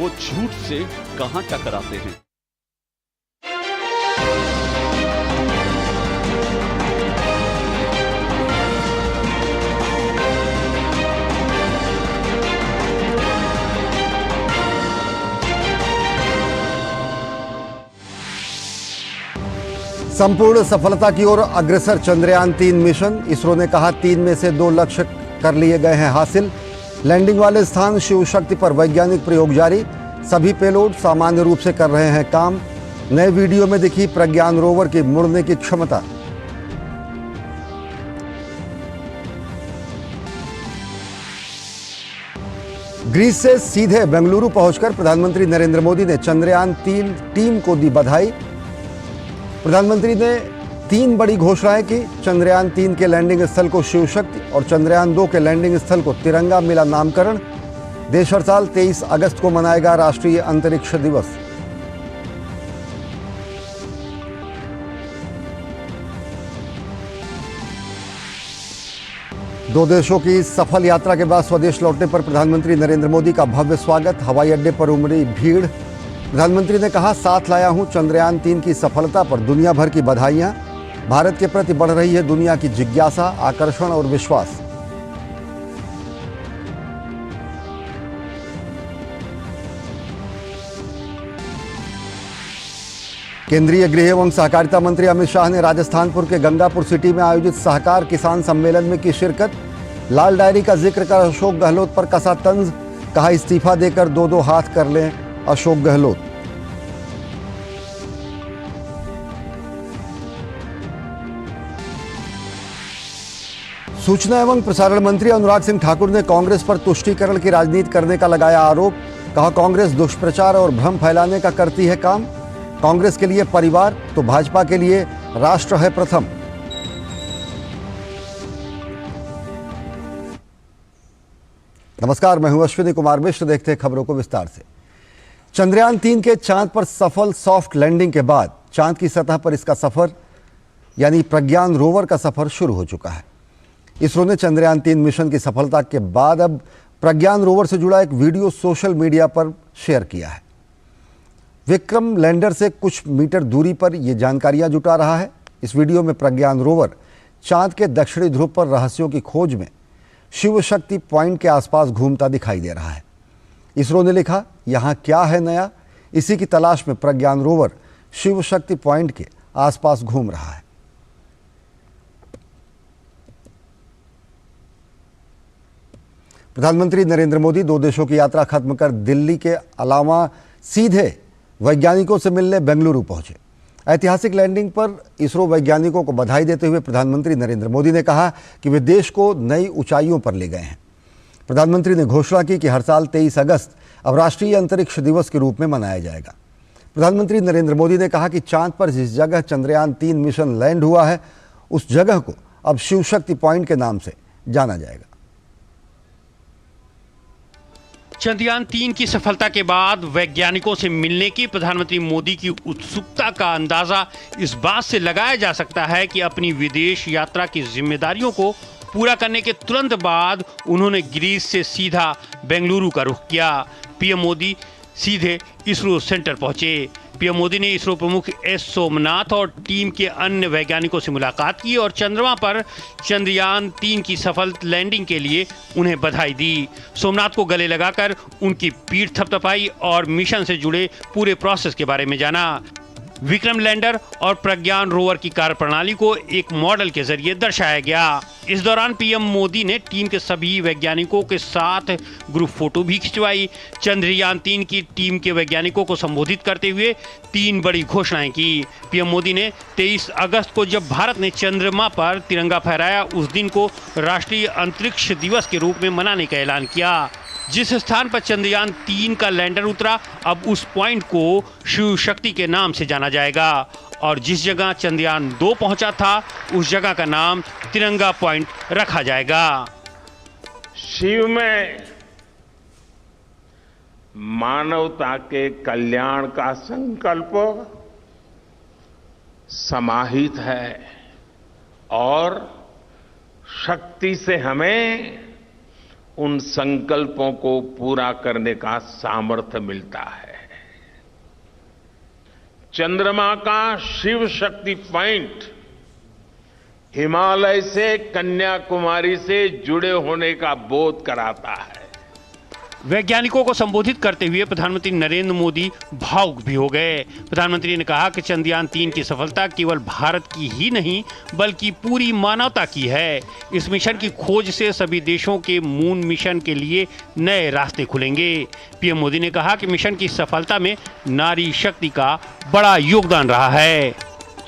वो झूठ से कहां टकराते हैं। संपूर्ण सफलता की ओर अग्रसर चंद्रयान-3 मिशन। इसरो ने कहा 3 में से 2 लक्ष्य कर लिए गए हैं हासिल। लैंडिंग वाले स्थान शिव शक्ति पर वैज्ञानिक प्रयोग जारी। सभी पेलोड सामान्य रूप से कर रहे हैं काम। नए वीडियो में दिखी प्रज्ञान रोवर की मुड़ने की क्षमता। ग्रीस से सीधे बेंगलुरु पहुंचकर प्रधानमंत्री नरेंद्र मोदी ने चंद्रयान-3 टीम को दी बधाई। प्रधानमंत्री ने 3 बड़ी घोषणाएं की। चंद्रयान-3 के लैंडिंग स्थल को शिव शक्ति और चंद्रयान-2 के लैंडिंग स्थल को तिरंगा मिला नामकरण। देश हर साल 23 अगस्त को मनाएगा राष्ट्रीय अंतरिक्ष दिवस। दो देशों की सफल यात्रा के बाद स्वदेश लौटने पर प्रधानमंत्री नरेंद्र मोदी का भव्य स्वागत। हवाई अड्डे पर उमड़ी भीड़। प्रधानमंत्री ने कहा, साथ लाया हूं चंद्रयान-3 की सफलता पर दुनिया भर की बधाइयां। भारत के प्रति बढ़ रही है दुनिया की जिज्ञासा, आकर्षण और विश्वास। केंद्रीय गृह एवं सहकारिता मंत्री अमित शाह ने राजस्थानपुर के गंगापुर सिटी में आयोजित सहकार किसान सम्मेलन में की शिरकत। लाल डायरी का जिक्र कर अशोक गहलोत पर कसा तंज। कहा, इस्तीफा देकर 2-2 हाथ कर लें अशोक गहलोत। सूचना एवं प्रसारण मंत्री अनुराग सिंह ठाकुर ने कांग्रेस पर तुष्टीकरण की राजनीति करने का लगाया आरोप। कहा, कांग्रेस दुष्प्रचार और भ्रम फैलाने का करती है काम। कांग्रेस के लिए परिवार तो भाजपा के लिए राष्ट्र है प्रथम। नमस्कार, मैं हूं अश्विनी कुमार मिश्र। देखते हैं खबरों को विस्तार से। चंद्रयान-3 के चांद पर सफल सॉफ्ट लैंडिंग के बाद चांद की सतह पर इसका सफर यानी प्रज्ञान रोवर का सफर शुरू हो चुका है। इसरो ने चंद्रयान-3 मिशन की सफलता के बाद अब प्रज्ञान रोवर से जुड़ा एक वीडियो सोशल मीडिया पर शेयर किया है। विक्रम लैंडर से कुछ मीटर दूरी पर यह जानकारियां जुटा रहा है। इस वीडियो में प्रज्ञान रोवर चांद के दक्षिणी ध्रुव पर रहस्यों की खोज में शिव शक्ति पॉइंट के आसपास घूमता दिखाई दे रहा है। इसरो ने लिखा, यहां क्या है नया, इसी की तलाश में प्रज्ञान रोवर शिव शक्ति पॉइंट के आसपास घूम रहा है। प्रधानमंत्री नरेंद्र मोदी 2 देशों की यात्रा खत्म कर दिल्ली के अलावा सीधे वैज्ञानिकों से मिलने बेंगलुरु पहुंचे। ऐतिहासिक लैंडिंग पर इसरो वैज्ञानिकों को बधाई देते हुए प्रधानमंत्री नरेंद्र मोदी ने कहा कि वे देश को नई ऊंचाइयों पर ले गए हैं। प्रधानमंत्री ने घोषणा की कि हर साल 23 अगस्त अब राष्ट्रीय अंतरिक्ष दिवस के रूप में मनाया जाएगा। प्रधानमंत्री नरेंद्र मोदी ने कहा कि चांद पर जिस जगह चंद्रयान-3 मिशन लैंड हुआ है उस जगह को अब शिव शक्ति पॉइंट के नाम से जाना जाएगा। चंद्रयान-3 की सफलता के बाद वैज्ञानिकों से मिलने की प्रधानमंत्री मोदी की उत्सुकता का अंदाजा इस बात से लगाया जा सकता है कि अपनी विदेश यात्रा की जिम्मेदारियों को पूरा करने के तुरंत बाद उन्होंने ग्रीस से सीधा बेंगलुरु का रुख किया। पीएम मोदी सीधे इसरो सेंटर पहुंचे। पीएम मोदी ने इसरो प्रमुख एस सोमनाथ और टीम के अन्य वैज्ञानिकों से मुलाकात की और चंद्रमा पर चंद्रयान-3 की सफल लैंडिंग के लिए उन्हें बधाई दी। सोमनाथ को गले लगाकर उनकी पीठ थपथपाई और मिशन से जुड़े पूरे प्रोसेस के बारे में जाना। विक्रम लैंडर और प्रज्ञान रोवर की कार्यप्रणाली को एक मॉडल के जरिए दर्शाया गया। इस दौरान पीएम मोदी ने टीम के सभी वैज्ञानिकों के साथ ग्रुप फोटो भी खिंचवाई। चंद्रयान-3 की टीम के वैज्ञानिकों को संबोधित करते हुए 3 बड़ी घोषणाएं की। पीएम मोदी ने 23 अगस्त को जब भारत ने चंद्रमा पर तिरंगा फहराया उस दिन को राष्ट्रीय अंतरिक्ष दिवस के रूप में मनाने का ऐलान किया। जिस स्थान पर चंद्रयान-3 का लैंडर उतरा अब उस पॉइंट को शिव शक्ति के नाम से जाना जाएगा और जिस जगह चंद्रयान-2 पहुंचा था उस जगह का नाम तिरंगा पॉइंट रखा जाएगा। शिव में मानवता के कल्याण का संकल्प समाहित है और शक्ति से हमें उन संकल्पों को पूरा करने का सामर्थ्य मिलता है। चंद्रमा का शिव शक्ति पॉइंट हिमालय से कन्याकुमारी से जुड़े होने का बोध कराता है। वैज्ञानिकों को संबोधित करते हुए प्रधानमंत्री नरेंद्र मोदी भावुक भी हो गए। प्रधानमंत्री ने कहा कि चंद्रयान 3 की सफलता केवल भारत की ही नहीं बल्कि पूरी मानवता की है। इस मिशन की खोज से सभी देशों के मून मिशन के लिए नए रास्ते खुलेंगे। पीएम मोदी ने कहा कि मिशन की सफलता में नारी शक्ति का बड़ा योगदान रहा है।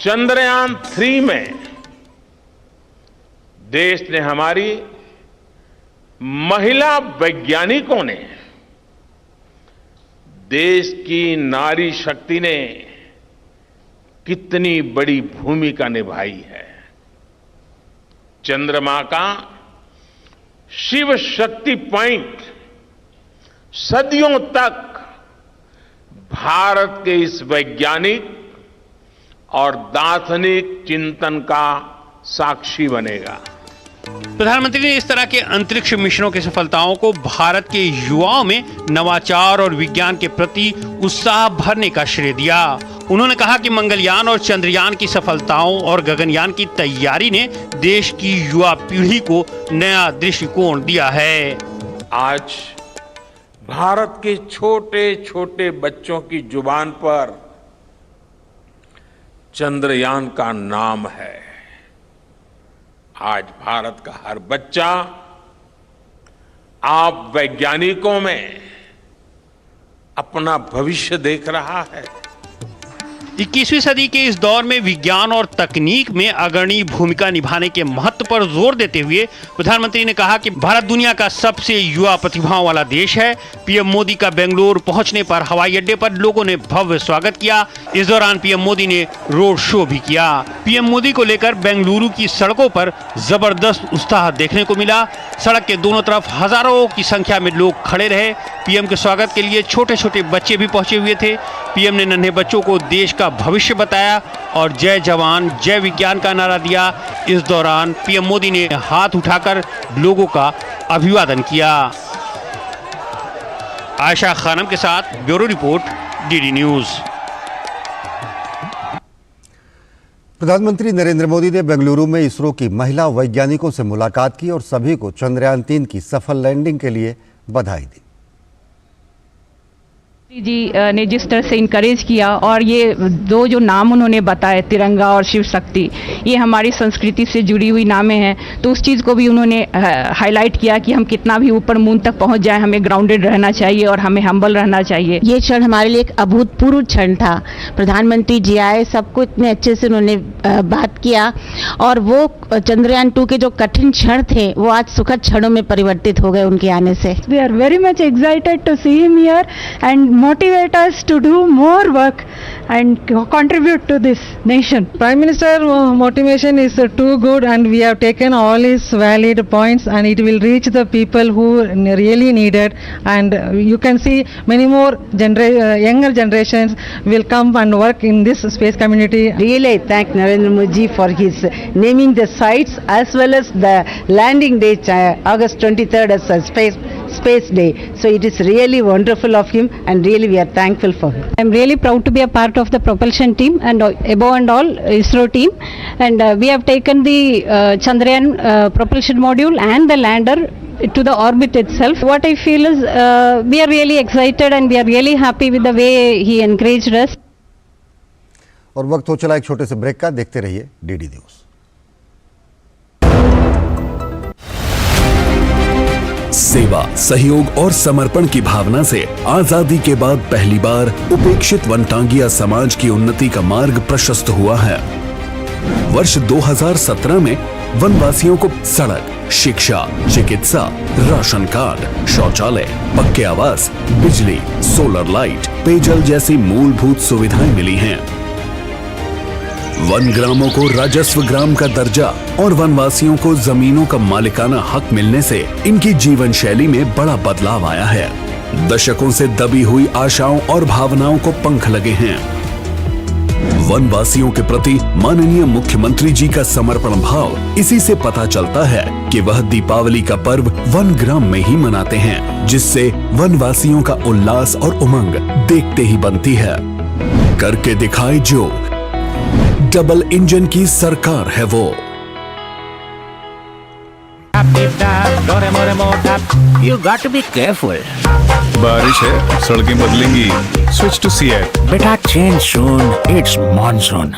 चंद्रयान 3 में देश ने, हमारी महिला वैज्ञानिकों ने, देश की नारी शक्ति ने कितनी बड़ी भूमिका निभाई है। चंद्रमा का शिव शक्ति पॉइंट सदियों तक भारत के इस वैज्ञानिक और दार्शनिक चिंतन का साक्षी बनेगा। प्रधानमंत्री ने इस तरह के अंतरिक्ष मिशनों की सफलताओं को भारत के युवाओं में नवाचार और विज्ञान के प्रति उत्साह भरने का श्रेय दिया। उन्होंने कहा कि मंगलयान और चंद्रयान की सफलताओं और गगनयान की तैयारी ने देश की युवा पीढ़ी को नया दृष्टिकोण दिया है। आज भारत के छोटे छोटे बच्चों की जुबान पर चंद्रयान का नाम है। आज भारत का हर बच्चा आप वैज्ञानिकों में अपना भविष्य देख रहा है। 21वीं सदी के इस दौर में विज्ञान और तकनीक में अग्रणी भूमिका निभाने के महत्व पर जोर देते हुए प्रधानमंत्री ने कहा कि भारत दुनिया का सबसे युवा प्रतिभाओं वाला देश है। पीएम मोदी का बेंगलुरु पहुंचने पर हवाई अड्डे पर लोगों ने भव्य स्वागत किया। इस दौरान पीएम मोदी ने रोड शो भी किया। पीएम मोदी को लेकर बेंगलुरु की सड़कों पर जबरदस्त उत्साह देखने को मिला। सड़क के दोनों तरफ हजारों की संख्या में लोग खड़े रहे। पीएम के स्वागत के लिए छोटे छोटे बच्चे भी पहुंचे हुए थे। पीएम ने नन्हे बच्चों को देश का भविष्य बताया और जय जवान जय विज्ञान का नारा दिया। इस दौरान पीएम मोदी ने हाथ उठाकर लोगों का अभिवादन किया। आयशा खानम के साथ ब्यूरो रिपोर्ट, डीडी न्यूज। प्रधानमंत्री नरेंद्र मोदी ने बेंगलुरु में इसरो की महिला वैज्ञानिकों से मुलाकात की और सभी को चंद्रयान 3 की सफल लैंडिंग के लिए बधाई दी। जी ने जिस तरह से इनकरेज किया और ये दो जो नाम उन्होंने बताए, तिरंगा और शिव शक्ति, ये हमारी संस्कृति से जुड़ी हुई नामें हैं। तो उस चीज़ को भी उन्होंने हाईलाइट किया कि हम कितना भी ऊपर मून तक पहुंच जाएं, हमें ग्राउंडेड रहना चाहिए और हमें हम्बल रहना चाहिए। ये क्षण हमारे लिए एक अभूतपूर्व क्षण था। प्रधानमंत्री जी आए, सबको इतने अच्छे से उन्होंने बात किया और वो चंद्रयान 2 के जो कठिन क्षण थे वो आज सुखद क्षणों में परिवर्तित हो गए उनके आने से। We are very much excited to see him here and motivate us to do more work and contribute to this nation. Prime Minister motivation is too good and we have taken all his valid points and it will reach the people who really need it, and you can see many more younger generations will come and work in this space community. Really thank Narendra Modi for his naming the sites as well as the landing date August 23rd as a space day. So it is really wonderful of him and really we are thankful for him. I am really proud to be a part of the propulsion team and above and all ISRO team, and we have taken the Chandrayaan propulsion module and the lander to the orbit itself. What I feel is we are really excited and we are really happy with the way he encouraged us. और वक्त हो चला एक छोटे से break का। देखते रहिए डीडी न्यूज। सेवा, सहयोग और समर्पण की भावना से आजादी के बाद पहली बार उपेक्षित वनटांगिया समाज की उन्नति का मार्ग प्रशस्त हुआ है। वर्ष 2017 में वनवासियों को सड़क, शिक्षा, चिकित्सा, राशन कार्ड, शौचालय, पक्के आवास, बिजली, सोलर लाइट, पेयजल जैसी मूलभूत सुविधाएं मिली हैं। वन ग्रामों को राजस्व ग्राम का दर्जा और वनवासियों को जमीनों का मालिकाना हक मिलने से इनकी जीवन शैली में बड़ा बदलाव आया है। दशकों से दबी हुई आशाओं और भावनाओं को पंख लगे हैं। वनवासियों के प्रति माननीय मुख्यमंत्री जी का समर्पण भाव इसी से पता चलता है कि वह दीपावली का पर्व वन ग्राम में ही मनाते हैं, जिससे वनवासियों का उल्लास और उमंग देखते ही बनती है। करके दिखाए जो, डबल इंजन की सरकार है वो। You got to be careful. बारिश है, सड़कें बदलेंगी। Switch to Seat. बेटा change soon. It's monsoon.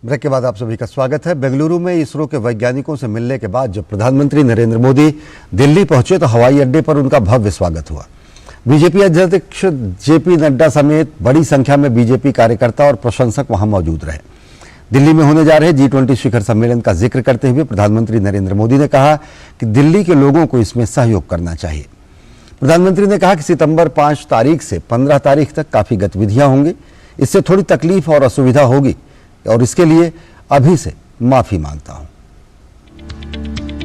Break के बाद आप सभी का स्वागत है। बेंगलुरु में इसरो के वैज्ञानिकों से मिलने के बाद जब प्रधानमंत्री नरेंद्र मोदी दिल्ली पहुंचे तो हवाई अड्डे पर उनका भव्य स्वागत हुआ। बीजेपी अध्यक्ष जेपी नड्डा समेत बड़ी संख्या में बीजेपी कार्यकर्ता और प्रशंसक वहां मौजूद रहे। दिल्ली में होने जा रहे G20 शिखर सम्मेलन का जिक्र करते हुए प्रधानमंत्री नरेंद्र मोदी ने कहा कि दिल्ली के लोगों को इसमें सहयोग करना चाहिए। प्रधानमंत्री ने कहा कि सितंबर 5 तारीख से 15 तारीख तक काफी गतिविधियां होंगी, इससे थोड़ी तकलीफ और असुविधा होगी और इसके लिए अभी से माफी मांगता हूं।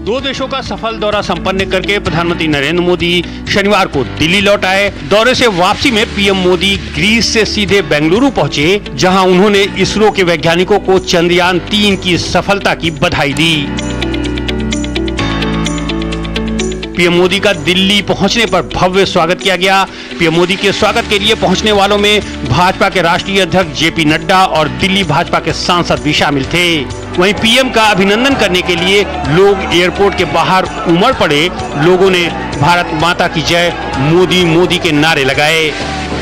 दो देशों का सफल दौरा संपन्न करके प्रधानमंत्री नरेंद्र मोदी शनिवार को दिल्ली लौट आए। दौरे से वापसी में पीएम मोदी ग्रीस से सीधे बेंगलुरु पहुंचे, जहां उन्होंने इसरो के वैज्ञानिकों को चंद्रयान 3 की सफलता की बधाई दी। पीएम मोदी का दिल्ली पहुंचने पर भव्य स्वागत किया गया। पीएम मोदी के स्वागत के लिए पहुंचने वालों में भाजपा के राष्ट्रीय अध्यक्ष जेपी नड्डा और दिल्ली भाजपा के सांसद भी शामिल थे। वहीं पीएम का अभिनंदन करने के लिए लोग एयरपोर्ट के बाहर उमड़ पड़े। लोगों ने भारत माता की जय, मोदी मोदी के नारे लगाए।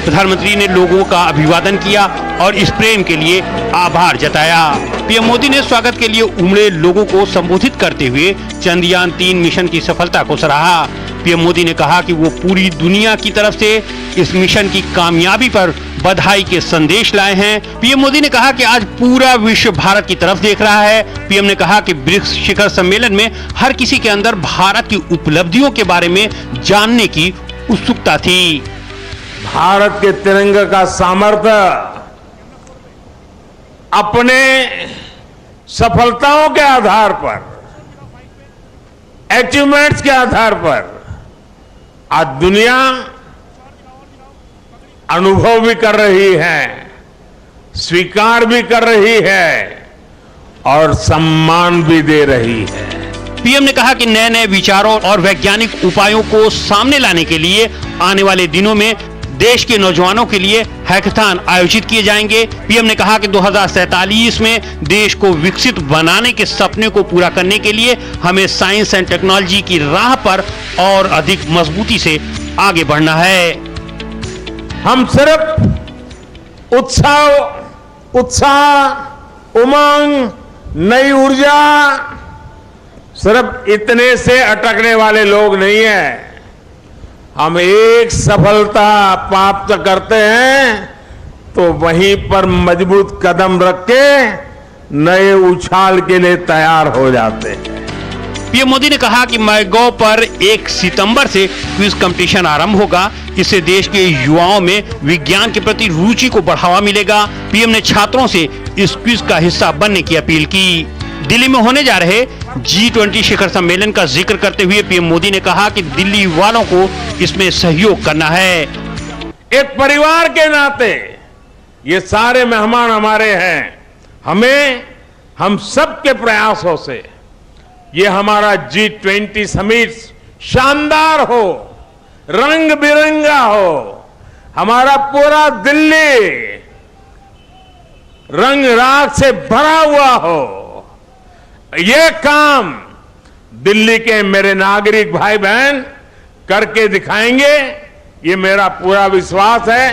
प्रधानमंत्री ने लोगों का अभिवादन किया और इस प्रेम के लिए आभार जताया। पीएम मोदी ने स्वागत के लिए उमड़े लोगों को संबोधित करते हुए चंद्रयान 3 मिशन की सफलता को सराहा। पीएम मोदी ने कहा कि वो पूरी दुनिया की तरफ से इस मिशन की कामयाबी पर बधाई के संदेश लाए हैं। पीएम मोदी ने कहा कि आज पूरा विश्व भारत की तरफ देख रहा है। पीएम ने कहा कि ब्रिक्स शिखर सम्मेलन में हर किसी के अंदर भारत की उपलब्धियों के बारे में जानने की उत्सुकता थी। भारत के तिरंगे का सामर्थ्य अपने सफलताओं के आधार पर, अचीवमेंट्स के आधार पर आज दुनिया अनुभव भी कर रही है, स्वीकार भी कर रही है और सम्मान भी दे रही है। पीएम ने कहा कि नए नए विचारों और वैज्ञानिक उपायों को सामने लाने के लिए आने वाले दिनों में देश के नौजवानों के लिए हैकाथॉन आयोजित किए जाएंगे। पीएम ने कहा कि 2047 में देश को विकसित बनाने के सपने को पूरा करने के लिए हमें साइंस एंड टेक्नोलॉजी की राह पर और अधिक मजबूती से आगे बढ़ना है। हम सिर्फ उत्साह, उमंग, नई ऊर्जा, सिर्फ इतने से अटकने वाले लोग नहीं हैं। हम एक सफलता प्राप्त करते हैं तो वहीं पर मजबूत कदम रख के नए उछाल के लिए तैयार हो जाते हैं। पीएम मोदी ने कहा कि माईगॉव पर 1 सितंबर से क्विज कंपटीशन आरंभ होगा। इससे देश के युवाओं में विज्ञान के प्रति रुचि को बढ़ावा मिलेगा। पीएम ने छात्रों से इस क्विज का हिस्सा बनने की अपील की। दिल्ली में होने जा रहे G20 शिखर सम्मेलन का जिक्र करते हुए पीएम मोदी ने कहा कि दिल्ली वालों को इसमें सहयोग करना है। एक परिवार के नाते ये सारे मेहमान हमारे हैं। हम सबके प्रयासों से ये हमारा G20 समिट शानदार हो, रंग बिरंगा हो, हमारा पूरा दिल्ली रंग राग से भरा हुआ हो। ये काम दिल्ली के मेरे नागरिक भाई बहन करके दिखाएंगे, ये मेरा पूरा विश्वास है।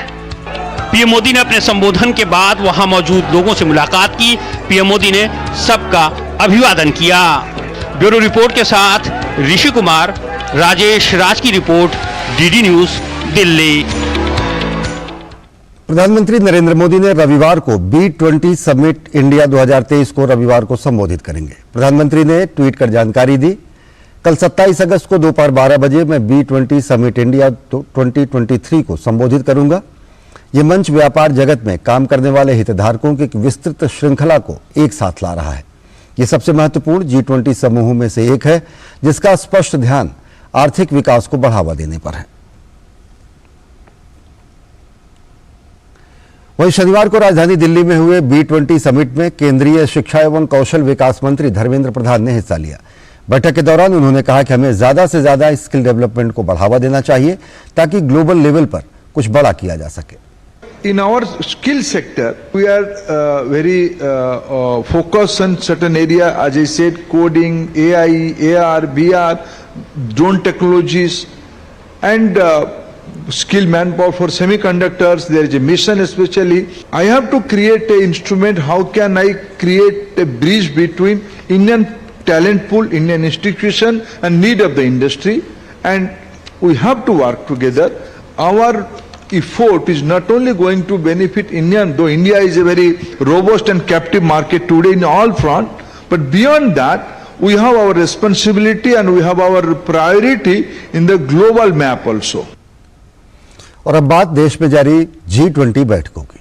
पीएम मोदी ने अपने संबोधन के बाद वहां मौजूद लोगों से मुलाकात की। पीएम मोदी ने सबका अभिवादन किया। ब्यूरो रिपोर्ट के साथ ऋषि कुमार, राजेश राज की रिपोर्ट, डीडी न्यूज, दिल्ली। प्रधानमंत्री नरेंद्र मोदी ने रविवार को B20 समिट इंडिया 2023 को रविवार को संबोधित करेंगे। प्रधानमंत्री ने ट्वीट कर जानकारी दी, कल 27 अगस्त को दोपहर 12 बजे मैं B20 समिट इंडिया 2023 को संबोधित करूंगा। यह मंच व्यापार जगत में काम करने वाले हितधारकों की एक विस्तृत श्रृंखला को एक साथ ला रहा है। यह सबसे महत्वपूर्ण G20 समूह में से एक है, जिसका स्पष्ट ध्यान आर्थिक विकास को बढ़ावा देने पर है। वहीं शनिवार को राजधानी दिल्ली में हुए B20 समिट में केंद्रीय शिक्षा एवं कौशल विकास मंत्री धर्मेंद्र प्रधान ने हिस्सा लिया। बैठक के दौरान उन्होंने कहा कि हमें ज्यादा से ज्यादा स्किल डेवलपमेंट को बढ़ावा देना चाहिए ताकि ग्लोबल लेवल पर कुछ बड़ा किया जा सके। In our skill sector, we are very focused on certain area, as I said, coding, AI, AR, VR, drone technologies, and skill manpower for semiconductors. There is a mission especially. I have to create an instrument. How can I create a bridge between Indian talent pool, Indian institution, and need of the industry? And we have to work together. Our effort is not only going to benefit Indian, though India is a very robust and captive market today in all front, but beyond that, we have our responsibility and we have our priority in the global map also. और अब बात देश में जारी G20 बैठकों की।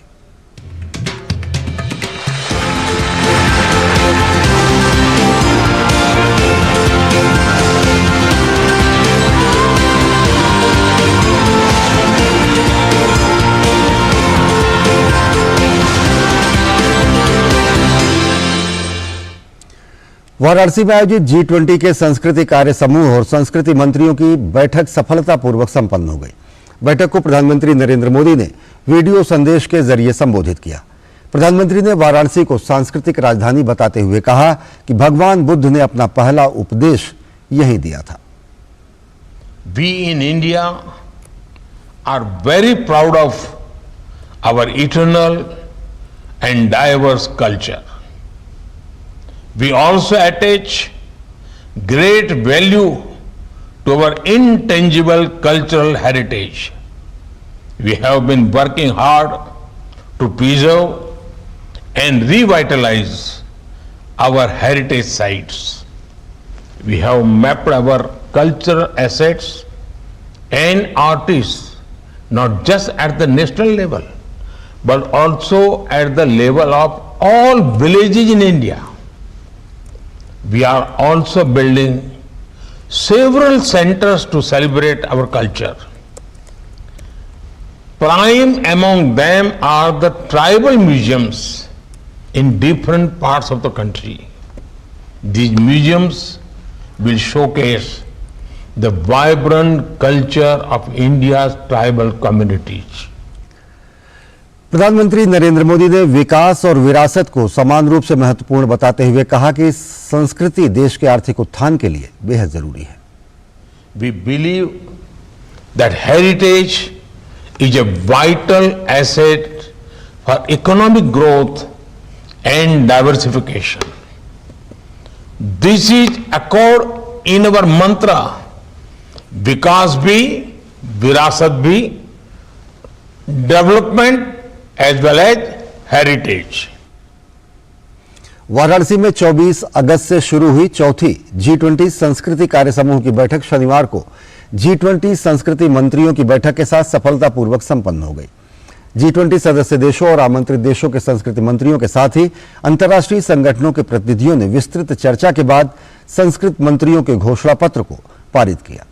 वाराणसी में आयोजित G20 के संस्कृति कार्य समूह और संस्कृति मंत्रियों की बैठक सफलतापूर्वक संपन्न हो गई। बैठक को प्रधानमंत्री नरेंद्र मोदी ने वीडियो संदेश के जरिए संबोधित किया। प्रधानमंत्री ने वाराणसी को सांस्कृतिक राजधानी बताते हुए कहा कि भगवान बुद्ध ने अपना पहला उपदेश यहीं दिया था। We in India are very proud of our eternal and diverse culture. We also attach great value to our intangible cultural heritage. We have been working hard to preserve and revitalize our heritage sites. We have mapped our cultural assets and artists not just at the national level but also at the level of all villages in India. We are also building several centers to celebrate our culture. Prime among them are the tribal museums in different parts of the country. These museums will showcase the vibrant culture of India's tribal communities. प्रधानमंत्री नरेंद्र मोदी ने विकास और विरासत को समान रूप से महत्वपूर्ण बताते हुए कहा कि संस्कृति देश के आर्थिक उत्थान के लिए बेहद जरूरी है। We believe that heritage is a vital asset for economic growth and diversification. This is accord in our mantra, विकास भी, विरासत भी, development as well as heritage. Varanasi में 24 अगस्त से शुरू हुई चौथी G20 संस्कृति कार्य समूह की बैठक शनिवार को G20 संस्कृति मंत्रियों की बैठक के साथ सफलतापूर्वक संपन्न हो गई। G20 सदस्य देशों और आमंत्रित देशों के संस्कृति मंत्रियों के साथ ही अंतर्राष्ट्रीय संगठनों के प्रतिनिधियों ने विस्तृत चर्चा के बाद संस्कृत मंत्रियों के घोषणा पत्र को पारित किया।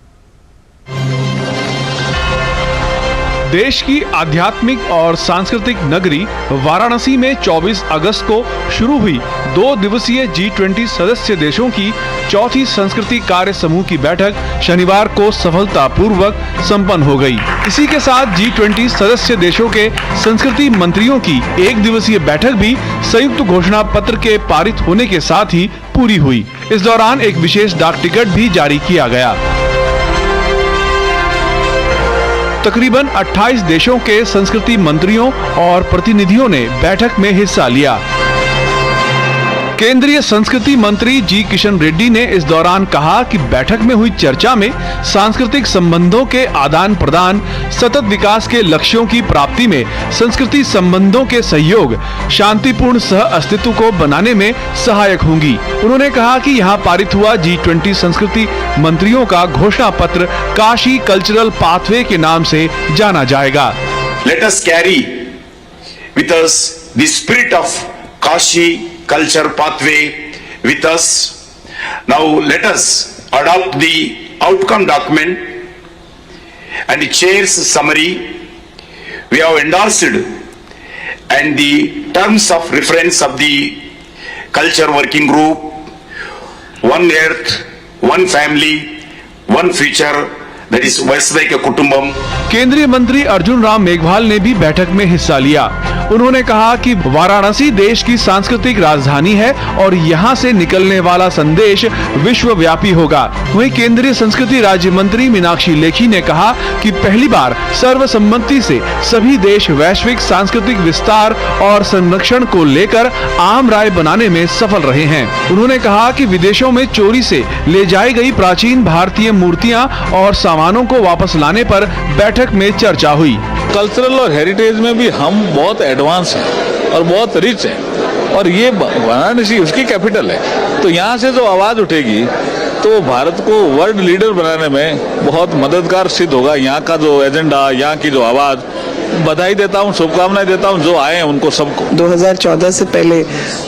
देश की आध्यात्मिक और सांस्कृतिक नगरी वाराणसी में 24 अगस्त को शुरू हुई 2 दिवसीय G20 सदस्य देशों की चौथी संस्कृति कार्य समूह की बैठक शनिवार को सफलतापूर्वक संपन्न हो गई। इसी के साथ G20 सदस्य देशों के संस्कृति मंत्रियों की 1 दिवसीय बैठक भी संयुक्त घोषणा पत्र के पारित होने के साथ ही पूरी हुई। इस दौरान एक विशेष डाक टिकट भी जारी किया गया। तकरीबन 28 देशों के संस्कृति मंत्रियों और प्रतिनिधियों ने बैठक में हिस्सा लिया। केंद्रीय संस्कृति मंत्री जी किशन रेड्डी ने इस दौरान कहा कि बैठक में हुई चर्चा में सांस्कृतिक संबंधों के आदान प्रदान, सतत विकास के लक्ष्यों की प्राप्ति में संस्कृति संबंधों के सहयोग, शांतिपूर्ण सह अस्तित्व को बनाने में सहायक होंगी। उन्होंने कहा कि यहाँ पारित हुआ G20 संस्कृति मंत्रियों का घोषणा पत्र काशी कल्चरल पाथवे के नाम से जाना जाएगा। Let us carry with us the spirit of Kashi culture pathway with us. Now let us adopt the outcome document and the chair's summary. We have endorsed and the terms of reference of the culture working group, one earth, one family, one future, that is Vaisvika Kutumbam. केंद्रीय मंत्री अर्जुन राम मेघवाल ने भी बैठक में हिस्सा लिया। उन्होंने कहा कि वाराणसी देश की सांस्कृतिक राजधानी है और यहाँ से निकलने वाला संदेश विश्वव्यापी होगा। वहीं केंद्रीय संस्कृति राज्य मंत्री मीनाक्षी लेखी ने कहा कि पहली बार सर्वसम्मति से सभी देश वैश्विक सांस्कृतिक विस्तार और संरक्षण को लेकर आम राय बनाने में सफल रहे हैं। उन्होंने कहा कि विदेशों में चोरी से ले जाई गई प्राचीन भारतीय मूर्तियाँ और सामानों को वापस लाने पर बैठक में चर्चा हुई। कल्चरल और हेरिटेज में भी हम बहुत एडवांस हैं और बहुत रिच हैं और ये वाराणसी उसकी कैपिटल है, तो यहाँ से जो आवाज़ उठेगी तो भारत को वर्ल्ड लीडर बनाने में बहुत मददगार सिद्ध होगा। यहाँ का जो एजेंडा, यहाँ की जो आवाज़, बधाई देता हूँ, शुभकामनाएं देता हूँ जो आए हैं उनको सबको। 2014 से पहले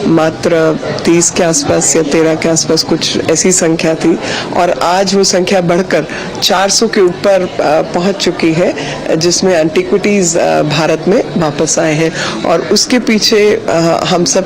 मात्र 30 के आसपास या 13 के आसपास कुछ ऐसी संख्या थी और आज वो संख्या बढ़कर 400 के ऊपर पहुंच चुकी है, जिसमें एंटिक्विटीज भारत में वापस आए हैं और उसके पीछे हम सब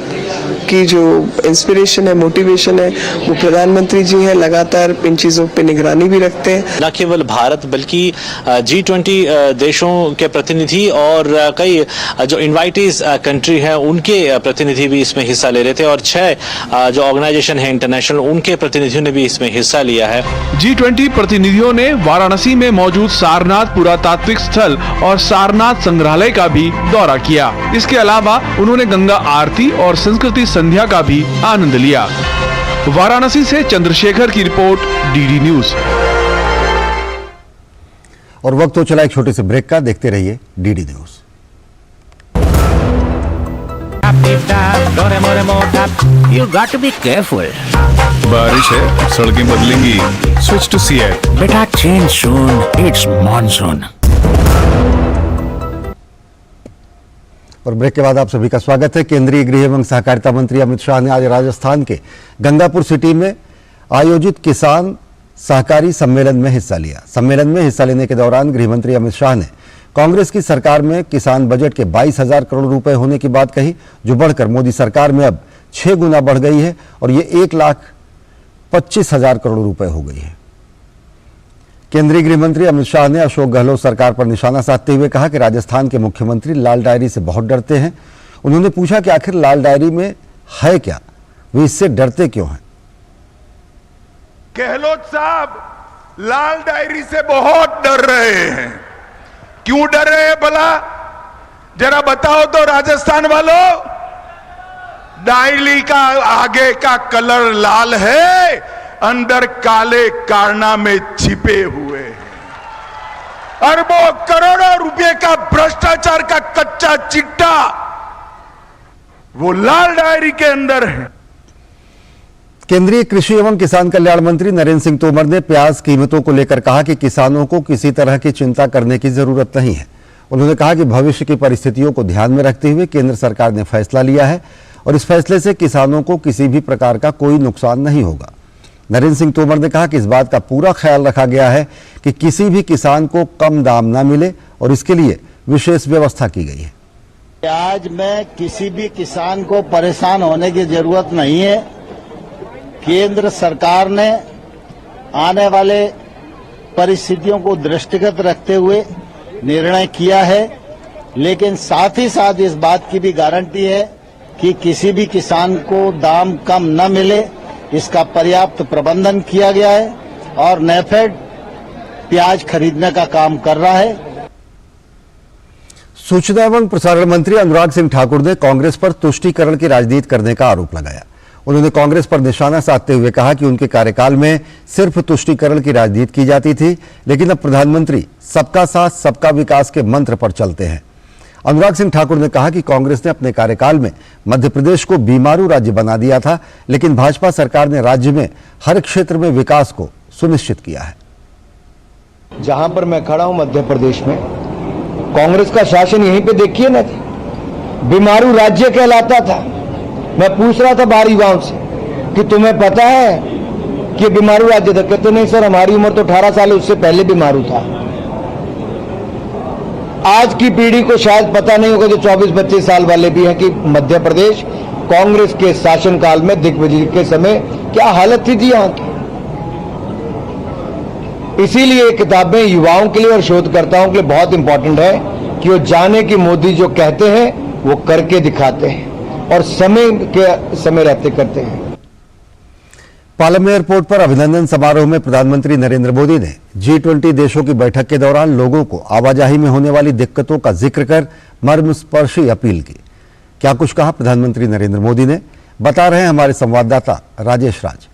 की जो इंस्पिरेशन है, मोटिवेशन है, वो प्रधानमंत्री जी हैं। लगातार इन चीज़ों पे निगरानी भी रखते हैं। न केवल भारत बल्कि G20 देशों के प्रतिनिधि और कई जो इनवाइटीज कंट्री हैं उनके प्रतिनिधि भी इसमें हिस्सा ले रहे थे और 6 जो ऑर्गेनाइजेशन है इंटरनेशनल, उनके प्रतिनिधियों ने भी इसमें हिस्सा लिया है। G20 प्रतिनिधियों ने वाराणसी में मौजूद सारनाथ पुरातात्विक स्थल और सारनाथ संग्रहालय का भी दौरा किया। इसके अलावा उन्होंने गंगा आरती और संस्कृति संध्या का भी आनंद लिया। वाराणसी से चंद्रशेखर की रिपोर्ट, डीडी न्यूज। और वक्त हो चला एक छोटे से ब्रेक का, देखते रहिए DD news. You got to be careful. बारिश है, सड़कें बदलेंगी। Switch to Seat. बेटा change soon. It's monsoon. और ब्रेक के बाद आप सभी का स्वागत है। केंद्रीय गृह एवं सहकारिता मंत्री अमित शाह ने आज राजस्थान के गंगापुर सिटी में आयोजित किसान सहकारी सम्मेलन में हिस्सा लिया। सम्मेलन में हिस्सा लेने के दौरान गृह मंत्री अमित शाह ने कांग्रेस की सरकार में किसान बजट के 22,000 करोड़ रुपए होने की बात कही, जो बढ़कर मोदी सरकार में अब 6 गुना बढ़ गई है और ये 1,25,000 करोड़ रुपए हो गई है। केंद्रीय गृह मंत्री अमित शाह ने अशोक गहलोत सरकार पर निशाना साधते हुए कहा कि राजस्थान के मुख्यमंत्री लाल डायरी से बहुत डरते हैं। उन्होंने पूछा कि आखिर लाल डायरी में है क्या, वे इससे डरते क्यों हैं। गहलोत साहब लाल डायरी से बहुत डर रहे हैं। क्यों डर रहे हैं भला, जरा बताओ तो राजस्थान वालों। डायरी का आगे का कलर लाल है, अंदर काले कारनामे छिपे हुए हैं। अरबों करोड़ों रुपए का भ्रष्टाचार का कच्चा चिट्टा वो लाल डायरी के अंदर है। केंद्रीय कृषि एवं किसान कल्याण मंत्री नरेंद्र सिंह तोमर ने प्याज कीमतों को लेकर कहा कि किसानों को किसी तरह की चिंता करने की जरूरत नहीं है। उन्होंने कहा कि भविष्य की परिस्थितियों को ध्यान में रखते हुए केंद्र सरकार ने फैसला लिया है और इस फैसले से किसानों को किसी भी प्रकार का कोई नुकसान नहीं होगा। नरेंद्र सिंह तोमर ने कहा कि इस बात का पूरा ख्याल रखा गया है कि किसी भी किसान को कम दाम न मिले और इसके लिए विशेष व्यवस्था की गई है। प्याज में किसी भी किसान को परेशान होने की जरूरत नहीं है। केंद्र सरकार ने आने वाले परिस्थितियों को दृष्टिगत रखते हुए निर्णय किया है, लेकिन साथ ही साथ इस बात की भी गारंटी है कि किसी भी किसान को दाम कम न मिले, इसका पर्याप्त प्रबंधन किया गया है और नेफेड प्याज खरीदने का काम कर रहा है। सूचना एवं प्रसारण मंत्री अनुराग सिंह ठाकुर ने कांग्रेस पर तुष्टीकरण की राजनीति करने का आरोप लगाया। उन्होंने कांग्रेस पर निशाना साधते हुए कहा कि उनके कार्यकाल में सिर्फ तुष्टीकरण की राजनीति की जाती थी, लेकिन अब प्रधानमंत्री सबका साथ सबका विकास के मंत्र पर चलते हैं। अनुराग सिंह ठाकुर ने कहा कि कांग्रेस ने अपने कार्यकाल में मध्य प्रदेश को बीमारू राज्य बना दिया था, लेकिन भाजपा सरकार ने राज्य में हर क्षेत्र में विकास को सुनिश्चित किया है। जहां पर मैं खड़ा हूं मध्य प्रदेश में, कांग्रेस का शासन यहीं पे देखिए ना, बीमारू राज्य कहलाता था। मैं पूछ रहा था बाहरी युवाओं से कि तुम्हें पता है कि बीमारू राज्य था? कहते नहीं सर, हमारी उम्र तो 18 साल है, उससे पहले बीमारू था। आज की पीढ़ी को शायद पता नहीं होगा, जो 24-25 साल वाले भी हैं, कि मध्य प्रदेश कांग्रेस के शासनकाल में दिग्विजय के समय क्या हालत थी जी यहां की। इसीलिए ये किताबें युवाओं के लिए और शोधकर्ताओं के लिए बहुत इंपॉर्टेंट है कि वो जाने कि मोदी जो कहते हैं वो करके दिखाते हैं और समय रहते करते हैं। पालम एयरपोर्ट पर अभिनंदन समारोह में प्रधानमंत्री नरेंद्र मोदी ने G20 देशों की बैठक के दौरान लोगों को आवाजाही में होने वाली दिक्कतों का जिक्र कर मर्मस्पर्शी अपील की। क्या कुछ कहा प्रधानमंत्री नरेंद्र मोदी ने, बता रहे हैं हमारे संवाददाता राजेश राज।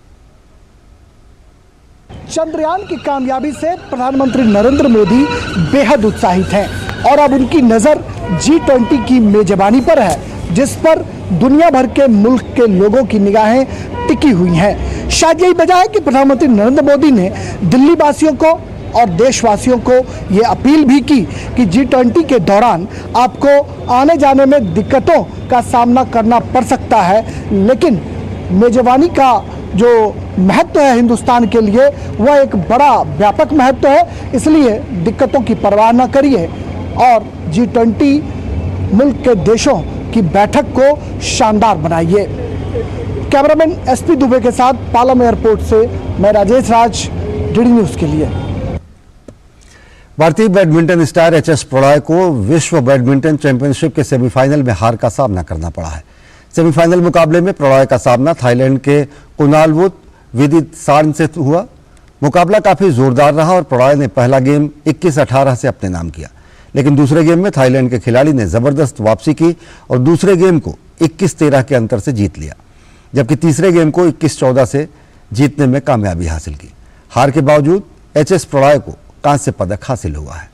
चंद्रयान की कामयाबी से प्रधानमंत्री नरेंद्र मोदी बेहद उत्साहित हैं और अब उनकी नजर G20 की मेजबानी पर है, जिस पर दुनिया भर के मुल्क के लोगों की निगाहें टिकी हुई हैं। शायद यही वजह है कि प्रधानमंत्री नरेंद्र मोदी ने दिल्ली वासियों को और देशवासियों को ये अपील भी की कि G20 के दौरान आपको आने जाने में दिक्कतों का सामना करना पड़ सकता है, लेकिन मेजबानी का जो महत्व है हिंदुस्तान के लिए वह एक बड़ा व्यापक महत्व है, इसलिए दिक्कतों की परवाह न करिए और G20 मुल्क के देशों की बैठक को शानदार बनाइए। कैमरामैन SP दुबे के साथ पालम एयरपोर्ट से मैं राजेश राज, DD न्यूज के लिए। भारतीय बैडमिंटन स्टार HS प्रणॉय को विश्व बैडमिंटन चैंपियनशिप के सेमीफाइनल में हार का सामना करना पड़ा है। सेमीफाइनल मुकाबले में प्रणॉय का सामना थाईलैंड के कुनालवुत विदितसार्न से हुआ। मुकाबला काफी जोरदार रहा और प्रणॉय ने पहला गेम 21-18 से अपने नाम किया, लेकिन दूसरे गेम में थाईलैंड के खिलाड़ी ने जबरदस्त वापसी की और दूसरे गेम को 21-13 के अंतर से जीत लिया, जबकि तीसरे गेम को 21-14 से जीतने में कामयाबी हासिल की। हार के बावजूद HS प्रणॉय को कांस्य पदक हासिल हुआ है।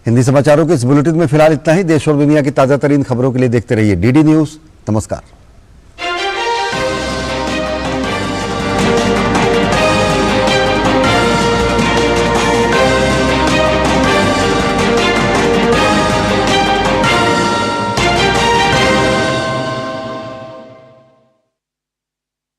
हिंदी समाचारों के इस बुलेटिन में फिलहाल इतना ही। देश और दुनिया की ताजा तरीन खबरों के लिए देखते रहिए DD न्यूज। नमस्कार।